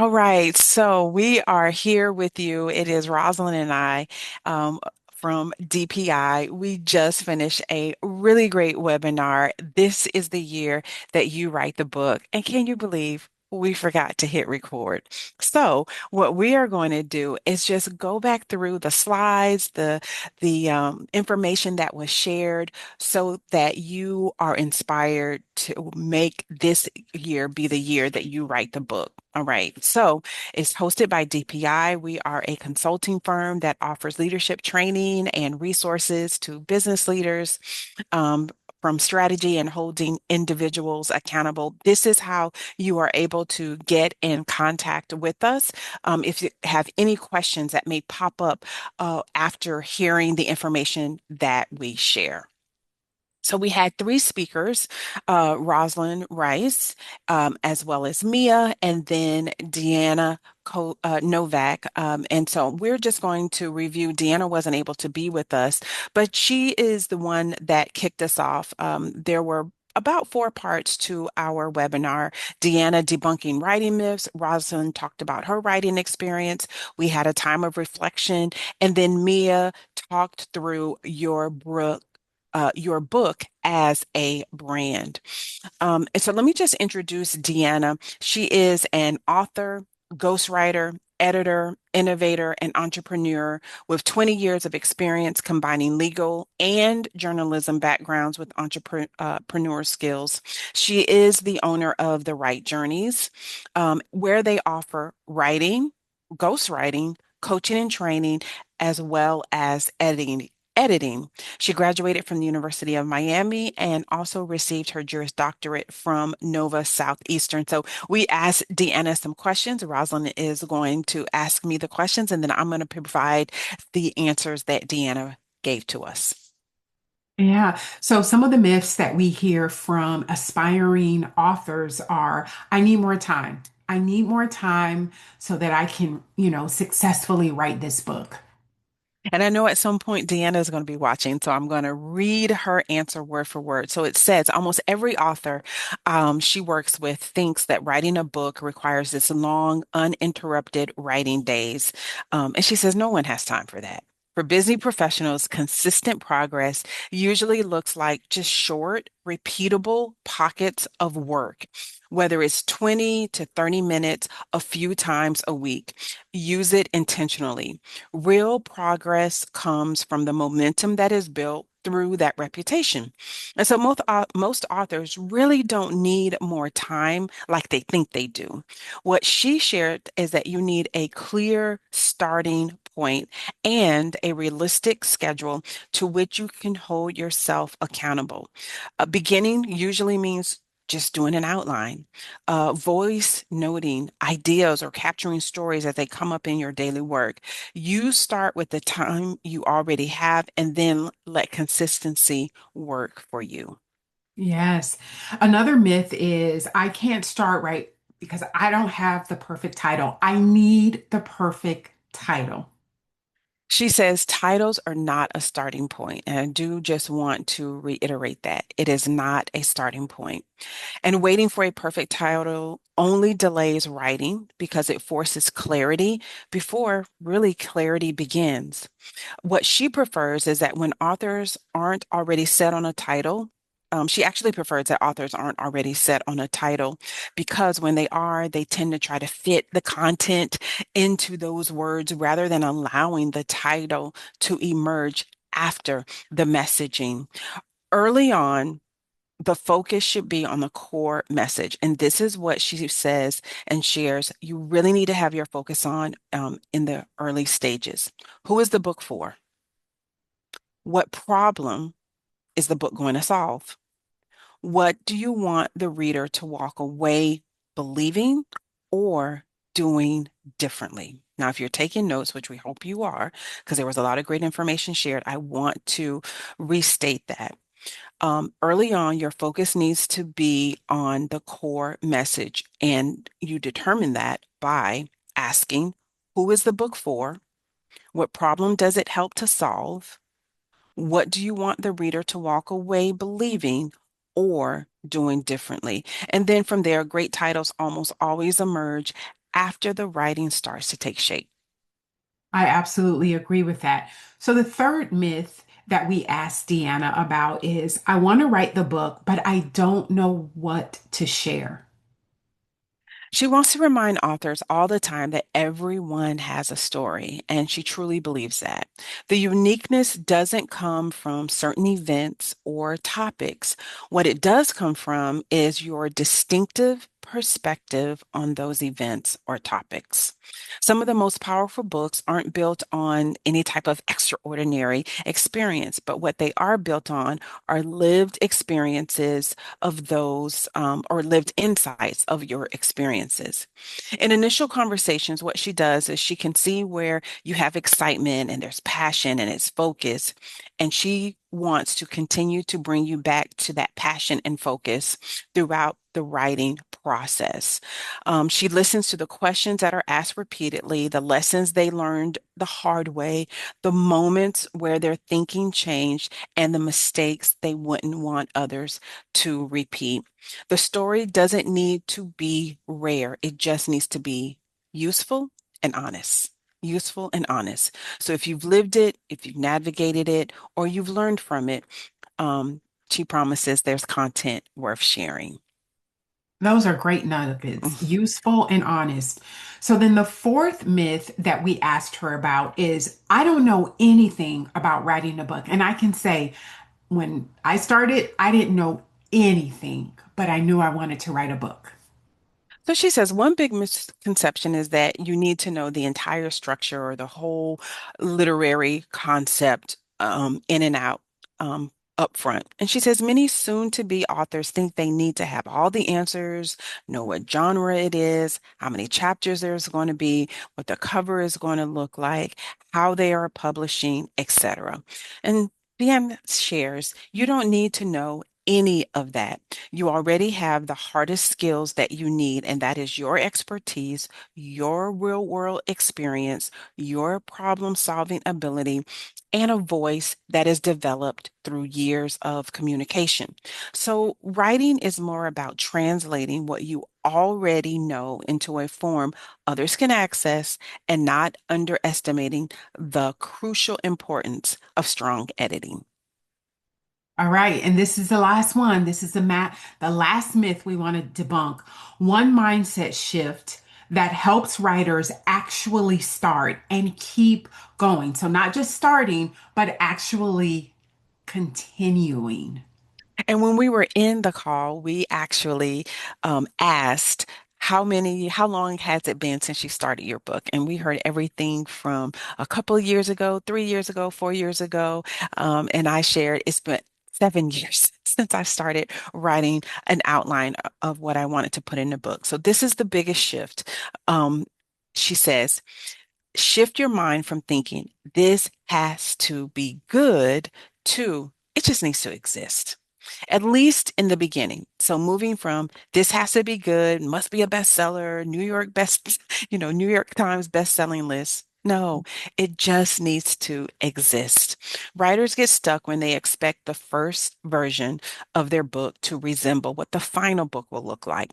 All right, so we are here with you. It is Rosalind and I from DPI. We just finished a really great webinar. This is the year that you write the book. And can you believe we forgot to hit record? So what we are going to do is just go back through the slides, the information that was shared, so that you are inspired to make this year be the year that you write the book. All right. So it's hosted by DPI. We are a consulting firm that offers leadership training and resources to business leaders, um, from strategy and holding individuals accountable. This is how you are able to get in contact with us. If you have any questions that may pop up after hearing the information that we share. So we had three speakers, Rosalind Rice, as well as Mia, and then Deanna Novak. And so we're just going to review. Deanna wasn't able to be with us, but she is the one that kicked us off. There were about four parts to our webinar. Deanna debunking writing myths. Rosalind talked about her writing experience. We had a time of reflection, and then Mia talked through your book as a brand. And so let me just introduce Deanna. She is an author, ghostwriter, editor, innovator, and entrepreneur with 20 years of experience combining legal and journalism backgrounds with entrepreneur skills. She is the owner of The Right Journeys, where they offer writing, ghostwriting, coaching and training, as well as editing. She graduated from the University of Miami and also received her Juris Doctorate from Nova Southeastern. So we asked Deanna some questions. Rosalind is going to ask me the questions, and then I'm going to provide the answers that Deanna gave to us. Yeah. So some of the myths that we hear from aspiring authors are, I need more time. I need more time so that I can, successfully write this book. And I know at some point Deanna is going to be watching, so I'm going to read her answer word for word. So it says almost every author she works with thinks that writing a book requires this long, uninterrupted writing days. And she says no one has time for that. For busy professionals, consistent progress usually looks like just short, repeatable pockets of work, whether it's 20 to 30 minutes a few times a week. Use it intentionally. Real progress comes from the momentum that is built through that reputation. And so most authors really don't need more time like they think they do. What she shared is that you need a clear starting point and a realistic schedule to which you can hold yourself accountable. Beginning usually means just doing an outline, voice noting ideas or capturing stories as they come up in your daily work. You start with the time you already have and then let consistency work for you. Yes. Another myth is I can't start right because I don't have the perfect title. I need the perfect title. She says titles are not a starting point, and I do just want to reiterate that it is not a starting point. And waiting for a perfect title only delays writing because it forces clarity before really clarity begins. What she prefers is that when authors aren't already set on a title, she actually prefers that authors aren't already set on a title because when they are, they tend to try to fit the content into those words rather than allowing the title to emerge after the messaging. Early on, the focus should be on the core message. And this is what she says and shares you really need to have your focus on in the early stages. Who is the book for? What problem is the book going to solve? What do you want the reader to walk away believing or doing differently? Now, if you're taking notes, which we hope you are, because there was a lot of great information shared, I want to restate that. Early on, your focus needs to be on the core message, and you determine that by asking, who is the book for? What problem does it help to solve? What do you want the reader to walk away believing or doing differently? And then from there, great titles almost always emerge after the writing starts to take shape. I absolutely agree with that. So the third myth that we asked Deanna about is I want to write the book, but I don't know what to share. She wants to remind authors all the time that everyone has a story, and she truly believes that. The uniqueness doesn't come from certain events or topics. What it does come from is your distinctive perspective on those events or topics. Some of the most powerful books aren't built on any type of extraordinary experience, but what they are built on are lived experiences of those or lived insights of your experiences. In initial conversations, what she does is she can see where you have excitement and there's passion and it's focus. And she wants to continue to bring you back to that passion and focus throughout the writing process. She listens to the questions that are asked repeatedly, the lessons they learned the hard way, the moments where their thinking changed, and the mistakes they wouldn't want others to repeat. The story doesn't need to be rare, it just needs to be useful and honest. Useful and honest. So if you've lived it, if you've navigated it, or you've learned from it, um, she promises there's content worth sharing. Those are great nuggets, useful and honest. So then the fourth myth that we asked her about is I don't know anything about writing a book. And I can say when I started, I didn't know anything, but I knew I wanted to write a book. So she says one big misconception is that you need to know the entire structure or the whole literary concept in and out up front. And she says many soon-to-be authors think they need to have all the answers, know what genre it is, how many chapters there's going to be, what the cover is going to look like, how they are publishing, etc. And BM shares you don't need to know any of that. You already have the hardest skills that you need, and that is your expertise, your real world experience, your problem solving ability, and a voice that is developed through years of communication. So, writing is more about translating what you already know into a form others can access and not underestimating the crucial importance of strong editing. All right, and this is the last one. This is the last myth we want to debunk. One mindset shift that helps writers actually start and keep going. So not just starting, but actually continuing. And when we were in the call, we actually asked how long has it been since you started your book? And we heard everything from a couple of years ago, 3 years ago, 4 years ago. And I shared it's been 7 years since I started writing an outline of what I wanted to put in the book. So this is the biggest shift. She says, shift your mind from thinking this has to be good to it just needs to exist, at least in the beginning. So moving from this has to be good, must be a bestseller, New York best, New York Times best-selling list. No, it just needs to exist. Writers get stuck when they expect the first version of their book to resemble what the final book will look like.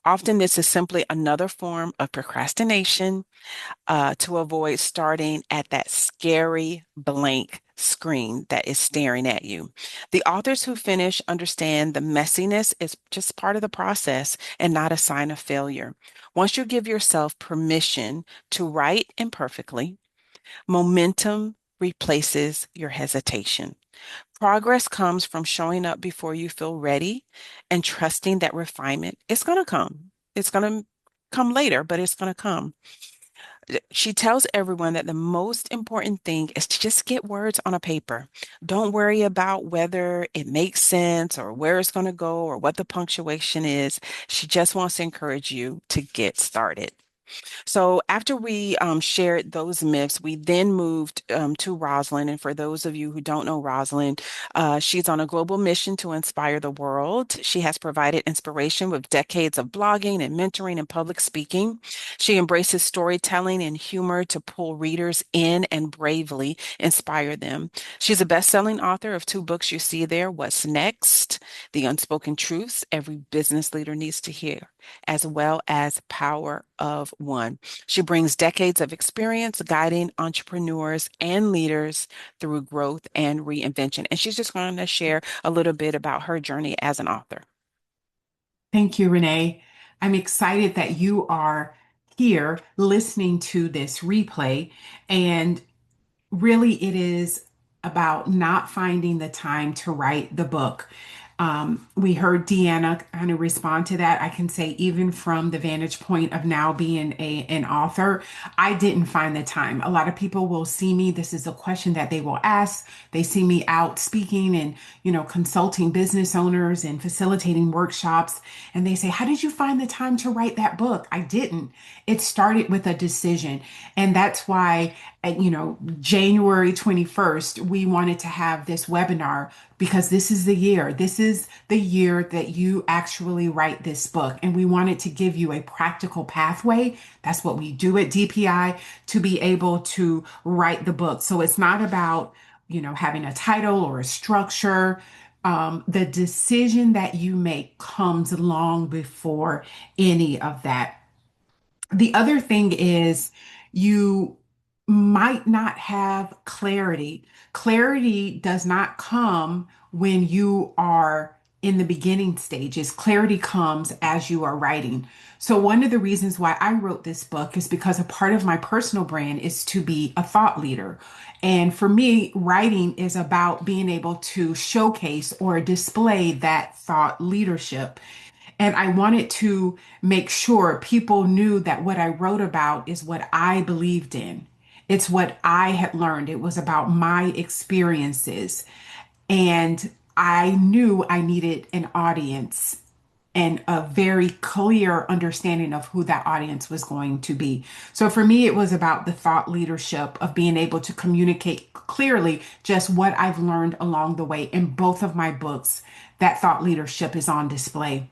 Often, this is simply another form of procrastination to avoid starting at that scary blank screen that is staring at you. The authors who finish understand the messiness is just part of the process and not a sign of failure. Once you give yourself permission to write imperfectly, momentum replaces your hesitation. Progress comes from showing up before you feel ready and trusting that refinement is going to come. It's going to come later, but it's going to come. She tells everyone that the most important thing is to just get words on a paper. Don't worry about whether it makes sense or where it's going to go or what the punctuation is. She just wants to encourage you to get started. So after we shared those myths, we then moved to Rosalind. And for those of you who don't know Rosalind, she's on a global mission to inspire the world. She has provided inspiration with decades of blogging and mentoring and public speaking. She embraces storytelling and humor to pull readers in and bravely inspire them. She's a best-selling author of two books you see there, What's Next? the unspoken truths every business leader needs to hear, as well as Power of One. She brings decades of experience guiding entrepreneurs and leaders through growth and reinvention. And she's just going to share a little bit about her journey as an author. Thank you, Renee. I'm excited that you are here listening to this replay. And really, it is about not finding the time to write the book. We heard Deanna kind of respond to that. I can say, even from the vantage point of now being an author, I didn't find the time. A lot of people will see me. This is a question that they will ask. They see me out speaking and, consulting business owners and facilitating workshops. And they say, how did you find the time to write that book? I didn't. It started with a decision. And that's why, January 21st, we wanted to have this webinar because this is the year. This is the year that you actually write this book. And we wanted to give you a practical pathway. That's what we do at DPI, to be able to write the book. So it's not about, having a title or a structure. The decision that you make comes long before any of that. The other thing is, you might not have clarity. Clarity does not come when you are in the beginning stages. Clarity comes as you are writing. So, one of the reasons why I wrote this book is because a part of my personal brand is to be a thought leader. And for me, writing is about being able to showcase or display that thought leadership. And I wanted to make sure people knew that what I wrote about is what I believed in. It's what I had learned. It was about my experiences. And I knew I needed an audience and a very clear understanding of who that audience was going to be. So for me, it was about the thought leadership of being able to communicate clearly just what I've learned along the way. In both of my books, that thought leadership is on display.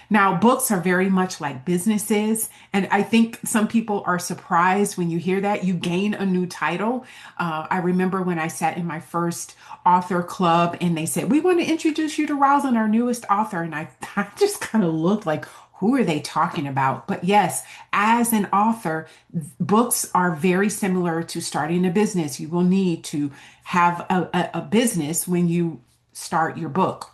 Now, books are very much like businesses. And I think some people are surprised when you hear that you gain a new title. I remember when I sat in my first author club and they said, we want to introduce you to Rosalind, our newest author. And I just kind of looked like, who are they talking about? But yes, as an author, books are very similar to starting a business. You will need to have a business when you start your book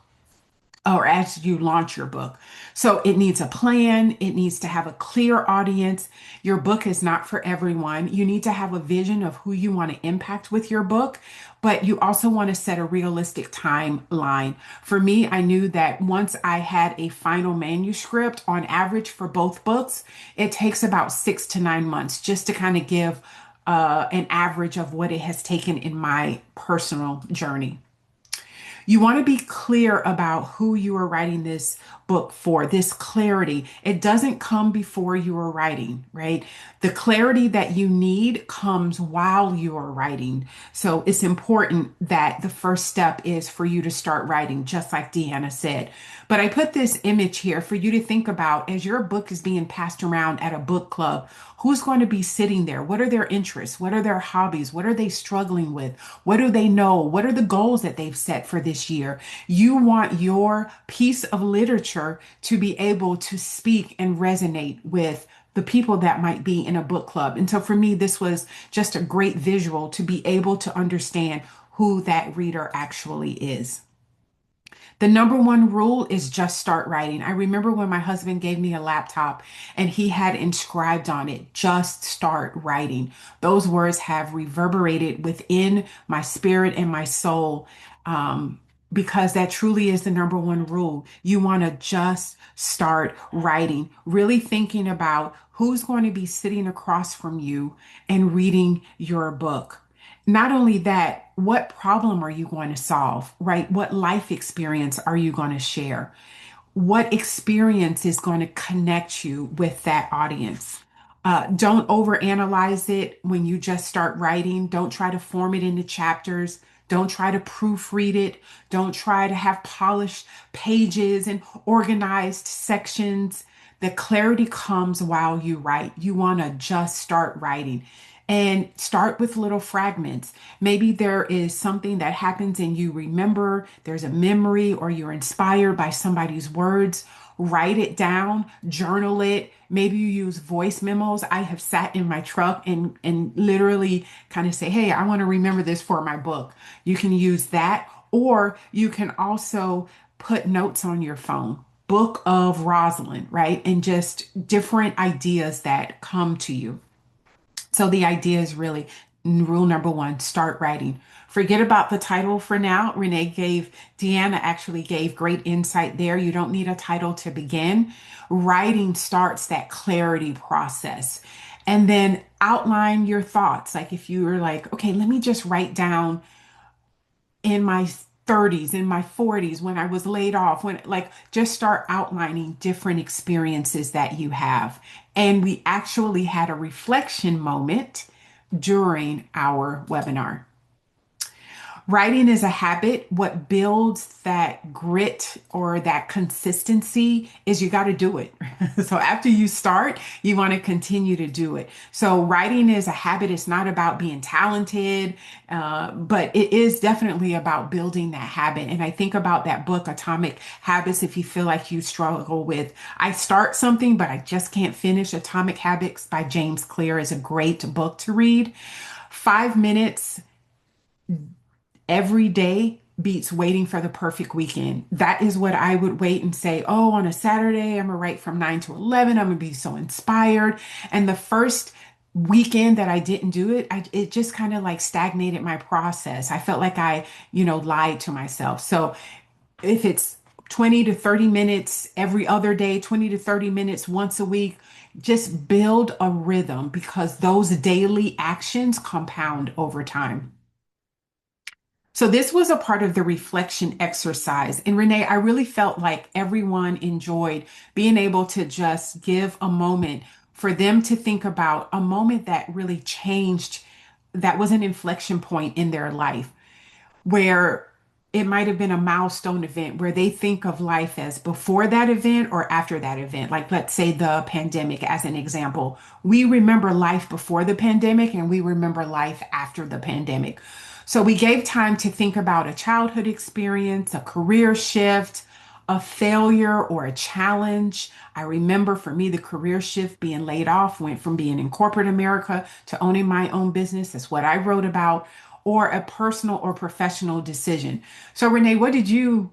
or as you launch your book. So it needs a plan, it needs to have a clear audience. Your book is not for everyone. You need to have a vision of who you want to impact with your book, but you also want to set a realistic timeline. For me, I knew that once I had a final manuscript, on average for both books, it takes about 6 to 9 months, just to kind of give an average of what it has taken in my personal journey. You want to be clear about who you are writing this book for, this clarity. It doesn't come before you are writing, right? The clarity that you need comes while you are writing. So it's important that the first step is for you to start writing, just like Deanna said. But I put this image here for you to think about as your book is being passed around at a book club. Who's going to be sitting there? What are their interests? What are their hobbies? What are they struggling with? What do they know? What are the goals that they've set for this year? You want your piece of literature to be able to speak and resonate with the people that might be in a book club. And so for me, this was just a great visual to be able to understand who that reader actually is. The number one rule is just start writing. I remember when my husband gave me a laptop and he had inscribed on it, just start writing. Those words have reverberated within my spirit and my soul. Because that truly is the number one rule. You want to just start writing, really thinking about who's going to be sitting across from you and reading your book. Not only that, what problem are you going to solve, right? What life experience are you going to share? What experience is going to connect you with that audience? Don't overanalyze it when you just start writing. Don't try to form it into chapters. Don't try to proofread it. Don't try to have polished pages and organized sections. The clarity comes while you write. You want to just start writing. and start with little fragments. Maybe there is something that happens and you remember, there's a memory, or you're inspired by somebody's words. Write it down, journal it. Maybe you use voice memos. I have sat in my truck and literally kind of say, "Hey, I want to remember this for my book." You can use that, or you can also put notes on your phone. Book of Rosalind, right? And just different ideas that come to you. So the idea is really rule number one, start writing. Forget about the title for now. Deanna actually gave great insight there. You don't need a title to begin. Writing starts that clarity process. And then outline your thoughts. Like if you were like, okay, let me just write down in my 30s, in my 40s, when I was laid off, when like just start outlining different experiences that you have. And we actually had a reflection moment during our webinar. Writing is a habit. What builds that grit or that consistency is you got to do it. So after you start, you want to continue to do it. So writing is a habit. It's not about being talented, but it is definitely about building that habit. And I think about that book, Atomic Habits, if you feel like you struggle with, I start something, but I just can't finish. Atomic Habits by James Clear is a great book to read. 5 minutes every day beats waiting for the perfect weekend. That is what I would wait and say, oh, on a Saturday, I'm gonna write from 9 to 11. I'm gonna be so inspired. And the first weekend that I didn't do it, it just kind of like stagnated my process. I felt like lied to myself. So if it's 20 to 30 minutes every other day, 20 to 30 minutes once a week, just build a rhythm because those daily actions compound over time. So this was a part of the reflection exercise. And Renee, I really felt like everyone enjoyed being able to just give a moment for them to think about a moment that really changed, that was an inflection point in their life, where it might have been a milestone event where they think of life as before that event or after that event. Like, let's say the pandemic as an example. We remember life before the pandemic and we remember life after the pandemic. So we gave time to think about a childhood experience, a career shift, a failure or a challenge. I remember for me, the career shift, being laid off, went from being in corporate America to owning my own business. That's what I wrote about, or a personal or professional decision. So, Renee, what did you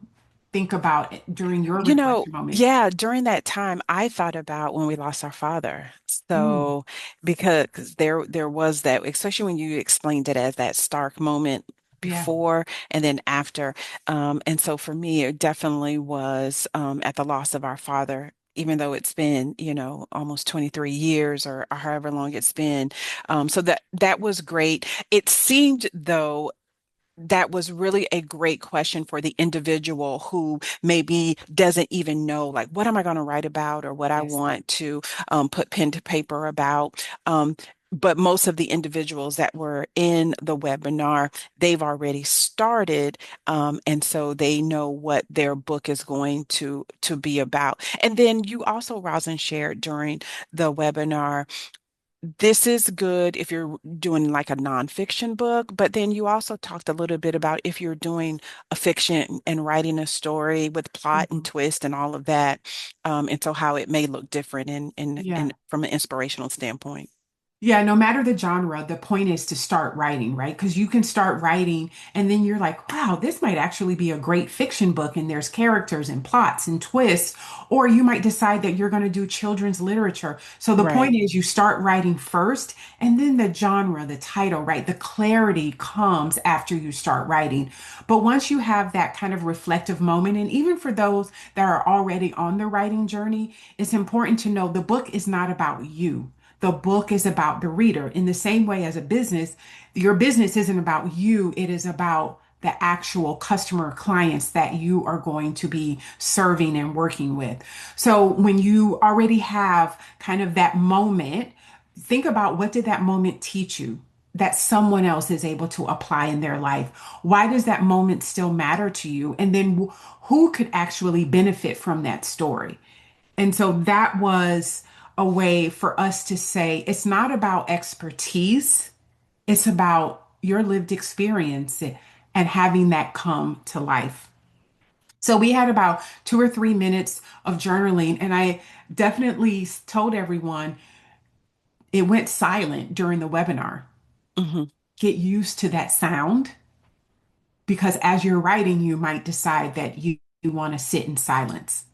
think about during your reflection moment? Yeah, during that time, I thought about when we lost our father. Mm, So, because there was that, especially when you explained it as that stark moment yeah. before and then after. And so for me, it definitely was at the loss of our father. Even though it's been, almost 23 years or however long it's been. So that was great. It seemed though that was really a great question for the individual who maybe doesn't even know, like, what am I going to write about or what I Yes. want to put pen to paper about. But most of the individuals that were in the webinar, they've already started, and so they know what their book is going to be about. And then you also, Rosin, shared during the webinar this is good if you're doing like a nonfiction book, but then you also talked a little bit about if you're doing a fiction and writing a story with plot and Mhm. twist and all of that, and so how it may look different in Yeah. from an inspirational standpoint. Yeah, no matter the genre, the point is to start writing, right? Because you can start writing and then you're like, wow, this might actually be a great fiction book and there's characters and plots and twists. Or you might decide that you're going to do children's literature. So the Right. point is you start writing first and then the genre, the title, right? The clarity comes after you start writing. But once you have that kind of reflective moment, and even for those that are already on the writing journey, it's important to know the book is not about you. The book is about the reader. In the same way as a business, your business isn't about you, it is about the actual customer clients that you are going to be serving and working with. So when you already have kind of that moment, think about what did that moment teach you that someone else is able to apply in their life? Why does that moment still matter to you? And then who could actually benefit from that story? And so that was a way for us to say it's not about expertise, it's about your lived experience and having that come to life. So we had about 2 or 3 minutes of journaling, and I definitely told everyone it went silent during the webinar. Hmm. Get used to that sound because as you're writing, you might decide that you want to sit in silence.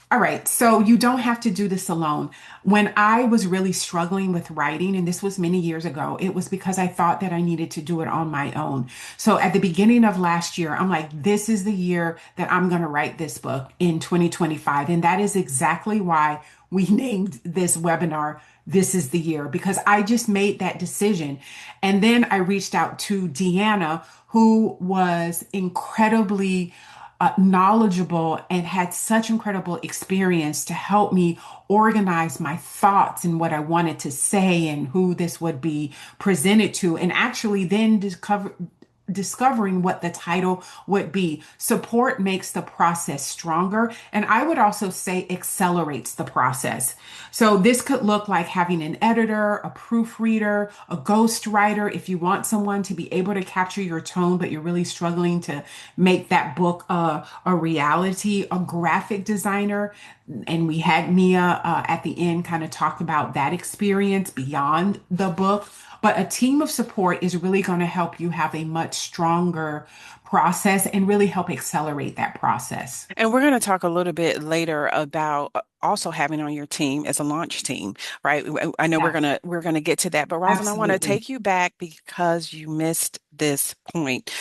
All right, so you don't have to do this alone. When I was really struggling with writing, and this was many years ago, it was because I thought that I needed to do it on my own. So at the beginning of last year, I'm like, this is the year that I'm going to write this book in 2025. And that is exactly why we named this webinar, This is the Year, because I just made that decision. And then I reached out to Deanna, who was incredibly knowledgeable and had such incredible experience to help me organize my thoughts and what I wanted to say and who this would be presented to, and actually then discovering what the title would be. Support makes the process stronger, and I would also say accelerates the process. So this could look like having an editor, a proofreader, a ghostwriter if you want someone to be able to capture your tone, but you're really struggling to make that book a reality, a graphic designer. And we had Mia at the end kind of talk about that experience beyond the book. But a team of support is really going to help you have a much stronger process and really help accelerate that process. And we're going to talk a little bit later about also having on your team as a launch team, right? I know Yes, we're gonna get to that, but Rosalind, I want to absolutely. take you back because you missed this point.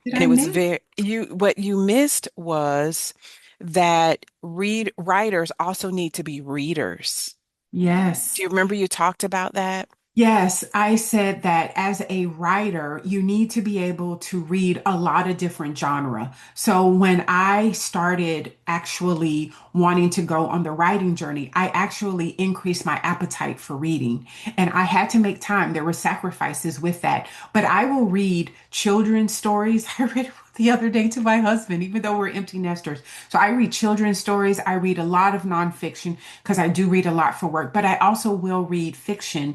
Did And I it was miss? very you what you missed was that writers also need to be readers. Do Yes. you remember you talked about that? Yes, I said that as a writer, you need to be able to read a lot of different genre. So when I started actually wanting to go on the writing journey, I actually increased my appetite for reading. And I had to make time. There were sacrifices with that. But I will read children's stories. I read the other day to my husband, even though we're empty nesters. So I read children's stories. I read a lot of nonfiction because I do read a lot for work, but I also will read fiction.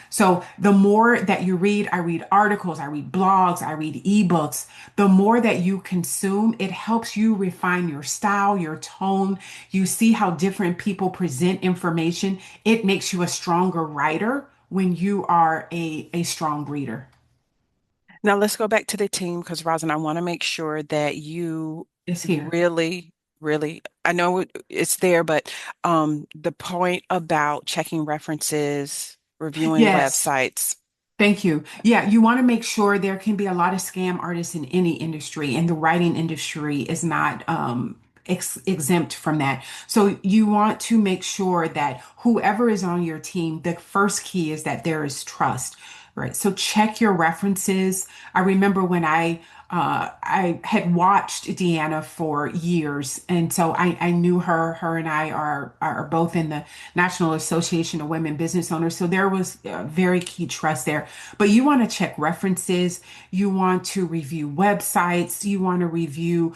So the more that you read, I read articles, I read blogs, I read ebooks, the more that you consume, it helps you refine your style, your tone. You see how different people present information. It makes you a stronger writer when you are a strong reader. Now let's go back to the team because Rosalind, I want to make sure that you It's here. really, really, I know it's there, but the point about checking references, reviewing Yes. websites. Thank you. Yeah, you want to make sure there can be a lot of scam artists in any industry, and the writing industry is not exempt from that. So you want to make sure that whoever is on your team, the first key is that there is trust, right? So check your references. I remember when I had watched Deanna for years, and so I knew her. Her and I are both in the National Association of Women Business Owners. So there was very key trust there. But you want to check references. You want to review websites. You want to review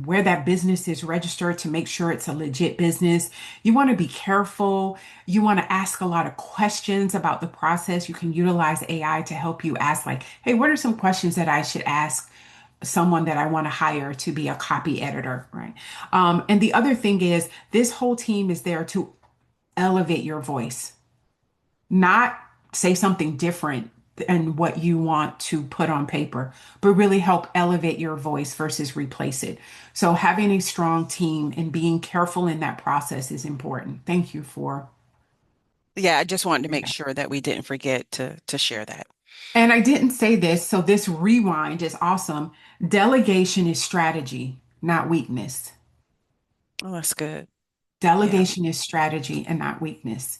where that business is registered to make sure it's a legit business. You want to be careful. You want to ask a lot of questions about the process. You can utilize AI to help you ask, like, hey, what are some questions that I should ask someone that I want to hire to be a copy editor, right? And the other thing is, this whole team is there to elevate your voice, not say something different than what you want to put on paper, but really help elevate your voice versus replace it. So having a strong team and being careful in that process is important. Thank you for Yeah, I just wanted to make that. sure that we didn't forget to share that. And I didn't say this, so this rewind is awesome. Delegation is strategy, not weakness. Oh, that's good. Yeah. Delegation is strategy and not weakness.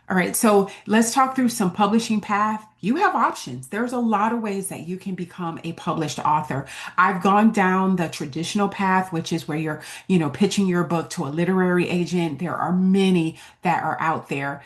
All right, so let's talk through some publishing path. You have options. There's a lot of ways that you can become a published author. I've gone down the traditional path, which is where you're pitching your book to a literary agent. There are many that are out there.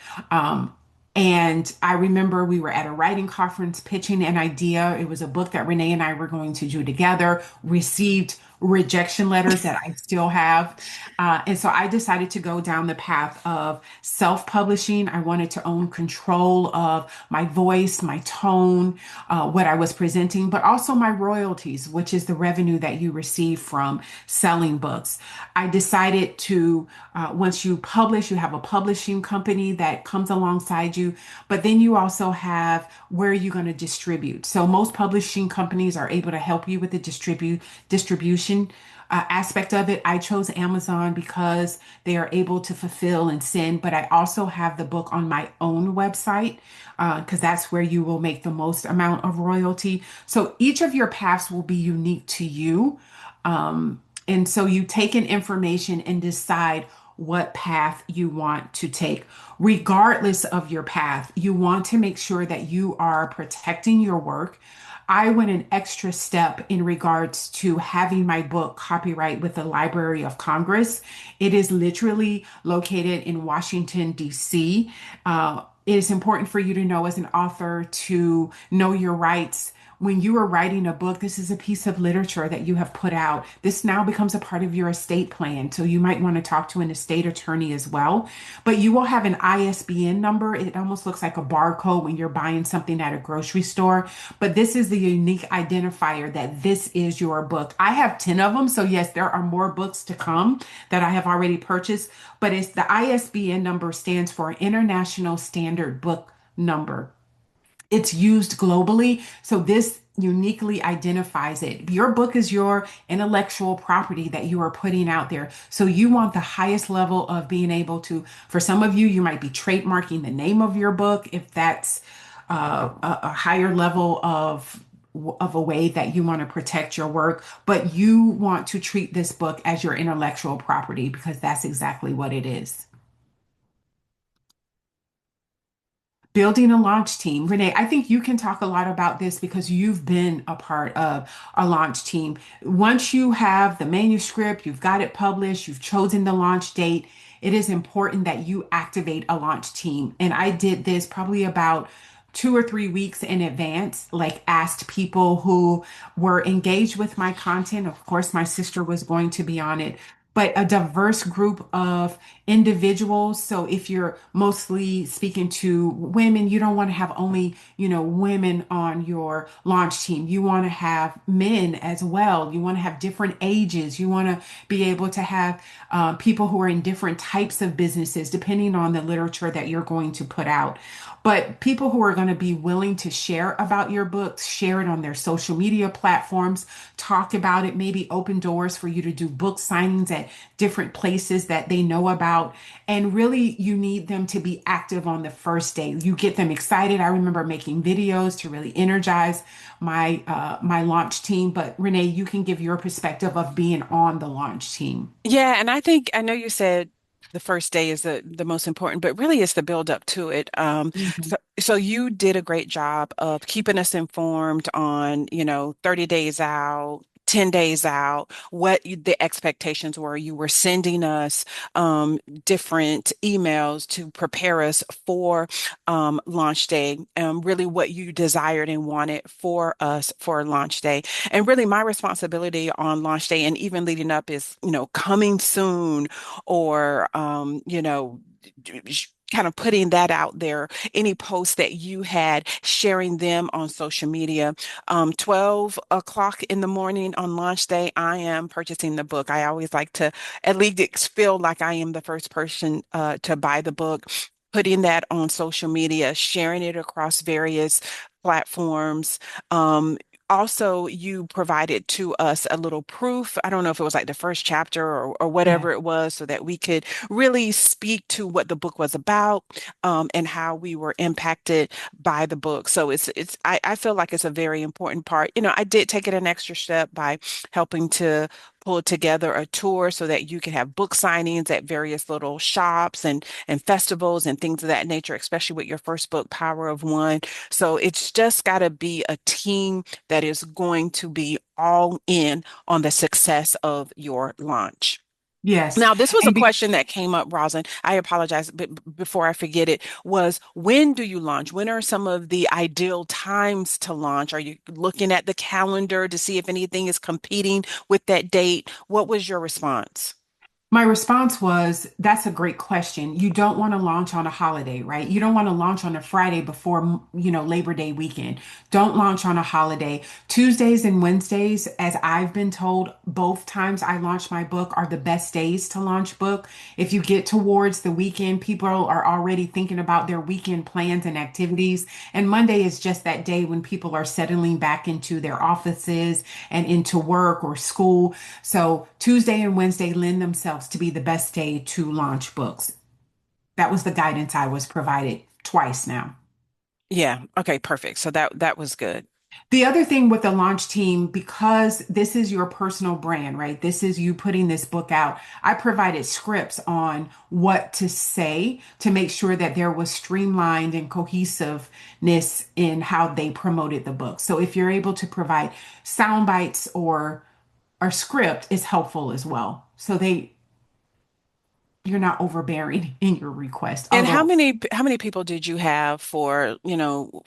And I remember we were at a writing conference pitching an idea. It was a book that Renee and I were going to do together, received rejection letters that I still have. And so I decided to go down the path of self-publishing. I wanted to own control of my voice, my tone, what I was presenting, but also my royalties, which is the revenue that you receive from selling books. I decided to, once you publish, you have a publishing company that comes alongside you, but then you also have where you're going to distribute. So most publishing companies are able to help you with the distribution aspect of it. I chose Amazon because they are able to fulfill and send, but I also have the book on my own website because that's where you will make the most amount of royalty. So each of your paths will be unique to you. And so you take in information and decide what path you want to take. Regardless of your path, you want to make sure that you are protecting your work. I went an extra step in regards to having my book copyright with the Library of Congress. It is literally located in Washington, D.C. It is important for you to know as an author to know your rights. When you are writing a book, this is a piece of literature that you have put out. This now becomes a part of your estate plan. So you might want to talk to an estate attorney as well. But you will have an ISBN number. It almost looks like a barcode when you're buying something at a grocery store. But this is the unique identifier that this is your book. I have 10 of them. So, yes, there are more books to come that I have already purchased. But it's the ISBN number stands for International Standard Book Number. It's used globally. So this uniquely identifies it. Your book is your intellectual property that you are putting out there. So you want the highest level of being able to, for some of you, you might be trademarking the name of your book if that's a higher level of a way that you want to protect your work, but you want to treat this book as your intellectual property because that's exactly what it is. Building a launch team. Renee, I think you can talk a lot about this because you've been a part of a launch team. Once you have the manuscript, you've got it published, you've chosen the launch date, it is important that you activate a launch team. And I did this probably about 2 or 3 weeks in advance, like asked people who were engaged with my content. Of course, my sister was going to be on it, but a diverse group of individuals. So if you're mostly speaking to women, you don't want to have only, women on your launch team. You want to have men as well. You want to have different ages. You want to be able to have people who are in different types of businesses, depending on the literature that you're going to put out. But people who are going to be willing to share about your books, share it on their social media platforms, talk about it, maybe open doors for you to do book signings at different places that they know about. And really, you need them to be active on the first day. You get them excited. I remember making videos to really energize my launch team. But Renee, you can give your perspective of being on the launch team. Yeah, and I know you said the first day is the most important, but really it's the build up to it. Mhm. So you did a great job of keeping us informed on, 30 days out, 10 days out, the expectations were. You were sending us different emails to prepare us for launch day, really what you desired and wanted for us for launch day. And really, my responsibility on launch day and even leading up is, coming soon or, kind of putting that out there, any posts that you had, sharing them on social media. 12 o'clock in the morning on launch day, I am purchasing the book. I always like to at least feel like I am the first person to buy the book. Putting that on social media, sharing it across various platforms. Also, you provided to us a little proof. I don't know if it was like the first chapter or Yeah. whatever it was, so that we could really speak to what the book was about, and how we were impacted by the book. So I feel like it's a very important part. I did take it an extra step by helping to pull together a tour so that you could have book signings at various little shops and festivals and things of that nature, especially with your first book, Power of One. So it's just got to be a team that is going to be all in on the success of your launch. Yes. Now, this was a And be, question that came up, Rosin. I apologize, but before I forget it, was when do you launch? When are some of the ideal times to launch? Are you looking at the calendar to see if anything is competing with that date? What was your response? My response was, that's a great question. You don't want to launch on a holiday, right? You don't want to launch on a Friday before, Labor Day weekend. Don't launch on a holiday. Tuesdays and Wednesdays, as I've been told, both times I launch my book are the best days to launch book. If you get towards the weekend, people are already thinking about their weekend plans and activities. And Monday is just that day when people are settling back into their offices and into work or school. So Tuesday and Wednesday lend themselves to be the best day to launch books. That was the guidance I was provided twice now. Yeah, okay, perfect. So that was good. The other thing with the launch team, because this is your personal brand, right? This is you putting this book out. I provided scripts on what to say to make sure that there was streamlined and cohesiveness in how they promoted the book. So if you're able to provide sound bites or script is helpful as well. So you're not overbearing in your request. And Although how many people did you have for,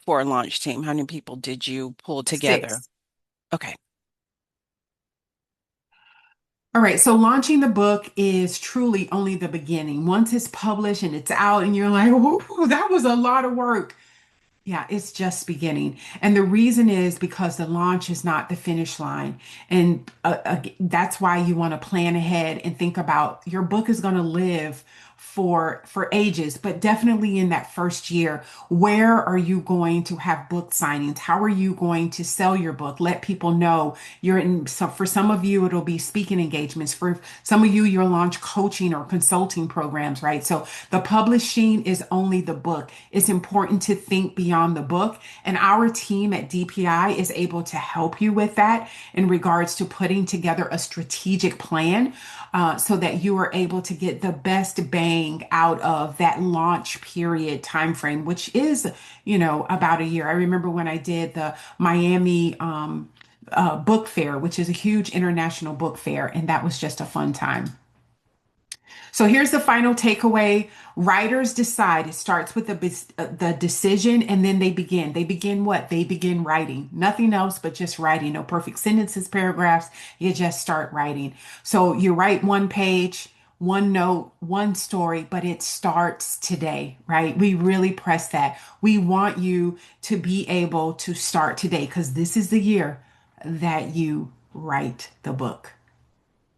for a launch team? How many people did you pull together? six. Okay. All right, so launching the book is truly only the beginning. Once it's published and it's out, and you're like, "Ooh, that was a lot of work." Yeah, it's just beginning. And the reason is because the launch is not the finish line. And that's why you want to plan ahead and think about your book is going to live for ages, but definitely in that first year, where are you going to have book signings? How are you going to sell your book? Let people know you're in. So for some of you, it'll be speaking engagements. For some of you, you'll launch coaching or consulting programs, right? So the publishing is only the book. It's important to think beyond the book. And our team at DPI is able to help you with that in regards to putting together a strategic plan so that you are able to get the best bang out of that launch period timeframe, which is, about a year. I remember when I did the Miami book fair, which is a huge international book fair, and that was just a fun time. So here's the final takeaway. Writers decide. It starts with the decision and then they begin. They begin what? They begin writing. Nothing else but just writing. No perfect sentences, paragraphs. You just start writing. So you write one page, one note, one story, but it starts today, right? We really press that. We want you to be able to start today because this is the year that you write the book.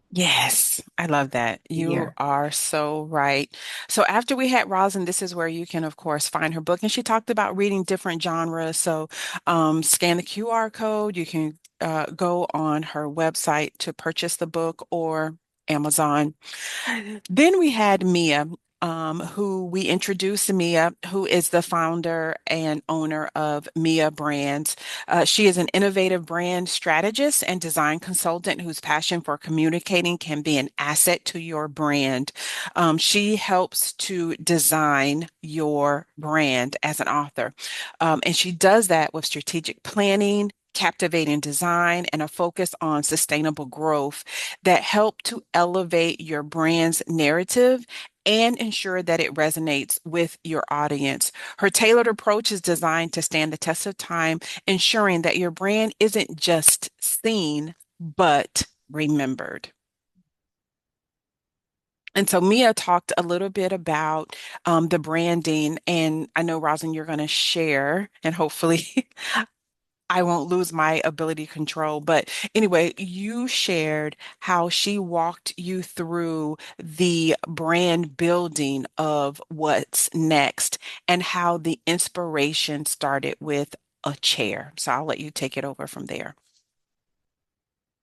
Yes, I love that. The You year. are so right. So after we had Rosin, this is where you can, of course, find her book. And she talked about reading different genres. So scan the QR code. You can go on her website to purchase the book or Amazon. Then we had Mia, who we introduced Mia, who is the founder and owner of Mia Brands. She is an innovative brand strategist and design consultant whose passion for communicating can be an asset to your brand. She helps to design your brand as an author. And she does that with strategic planning, captivating design, and a focus on sustainable growth that help to elevate your brand's narrative and ensure that it resonates with your audience. Her tailored approach is designed to stand the test of time, ensuring that your brand isn't just seen, but remembered. And so Mia talked a little bit about the branding, and I know, Rosin, you're going to share, and hopefully I won't lose my ability to control. But anyway, you shared how she walked you through the brand building of what's next and how the inspiration started with a chair. So I'll let you take it over from there.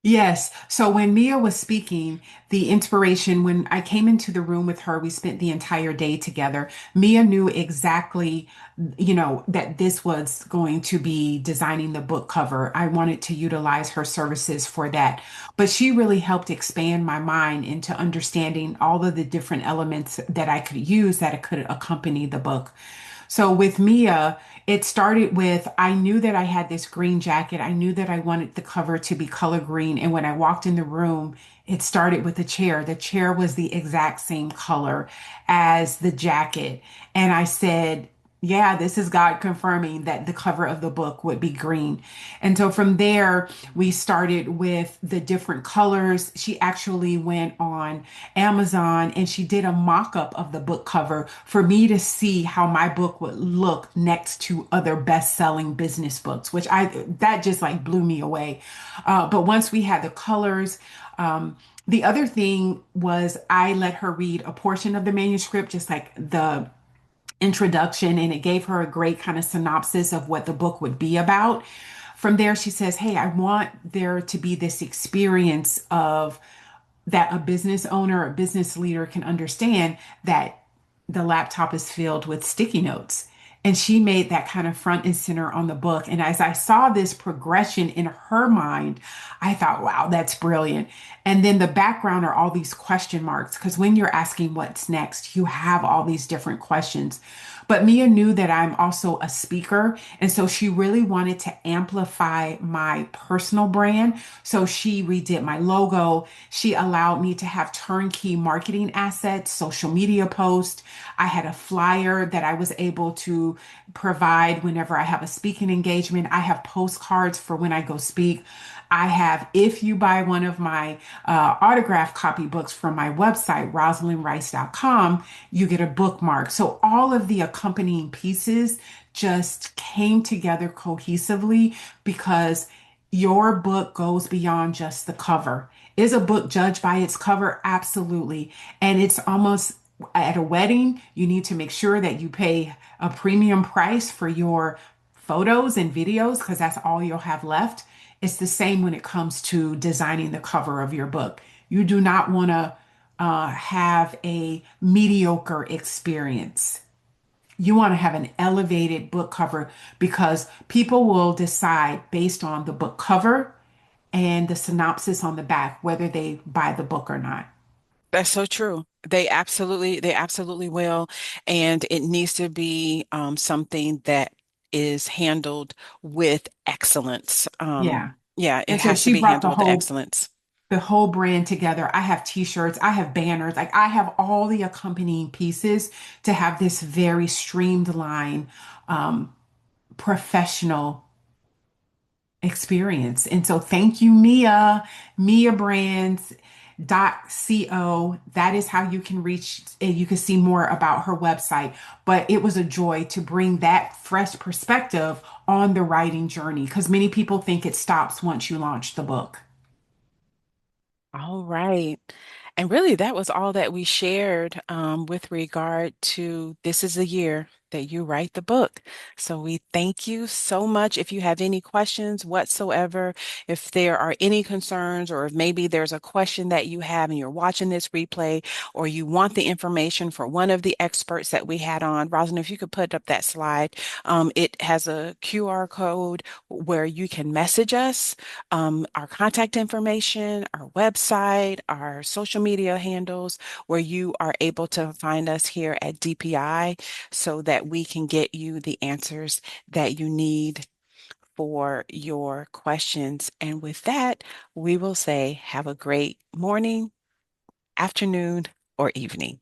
Yes. So when Mia was speaking, the inspiration, when I came into the room with her, we spent the entire day together. Mia knew exactly, that this was going to be designing the book cover. I wanted to utilize her services for that. But she really helped expand my mind into understanding all of the different elements that I could use that could accompany the book. So with Mia, it started with I knew that I had this green jacket. I knew that I wanted the cover to be color green. And when I walked in the room, It started with the chair. The chair was the exact same color as the jacket. And I said, yeah, this is God confirming that the cover of the book would be green. And so from there, we started with the different colors. She actually went on Amazon and she did a mock-up of the book cover for me to see how my book would look next to other best-selling business books, which that just like blew me away. But once we had the colors, the other thing was I let her read a portion of the manuscript, just like the introduction, and it gave her a great kind of synopsis of what the book would be about. From there, she says, hey, I want there to be this experience of that a business owner or business leader can understand that the laptop is filled with sticky notes. And she made that kind of front and center on the book. And as I saw this progression in her mind, I thought, wow, that's brilliant. And then the background are all these question marks, because when you're asking what's next, you have all these different questions. But Mia knew that I'm also a speaker. And so she really wanted to amplify my personal brand. So she redid my logo. She allowed me to have turnkey marketing assets, social media posts. I had a flyer that I was able to provide whenever I have a speaking engagement. I have postcards for when I go speak. I have, if you buy one of my autograph copy books from my website, rosalindrice.com, you get a bookmark. So all of the accompanying pieces just came together cohesively because your book goes beyond just the cover. Is a book judged by its cover? Absolutely. And it's almost at a wedding, you need to make sure that you pay a premium price for your photos and videos because that's all you'll have left. It's the same when it comes to designing the cover of your book. You do not want to have a mediocre experience. You want to have an elevated book cover because people will decide based on the book cover and the synopsis on the back whether they buy the book or not. That's so true. They absolutely will. And it needs to be something that is handled with excellence. Yeah. Yeah, it And so has to she be brought handled with excellence. the whole brand together. I have t-shirts, I have banners, like I have all the accompanying pieces to have this very streamlined, um, professional experience. And so thank you, Mia, Mia Brands. Co. That is how you can reach, you can see more about her website. But it was a joy to bring that fresh perspective on the writing journey because many people think it stops once you launch the book. All right. And really, that was all that we shared with regard to this is the year that you write the book. So we thank you so much. If you have any questions whatsoever, if there are any concerns, or if maybe there's a question that you have and you're watching this replay, or you want the information for one of the experts that we had on, Rosalind, if you could put up that slide, it has a QR code where you can message us our contact information, our website, our social media handles, where you are able to find us here at DPI so that we can get you the answers that you need for your questions. And with that, we will say have a great morning, afternoon, or evening.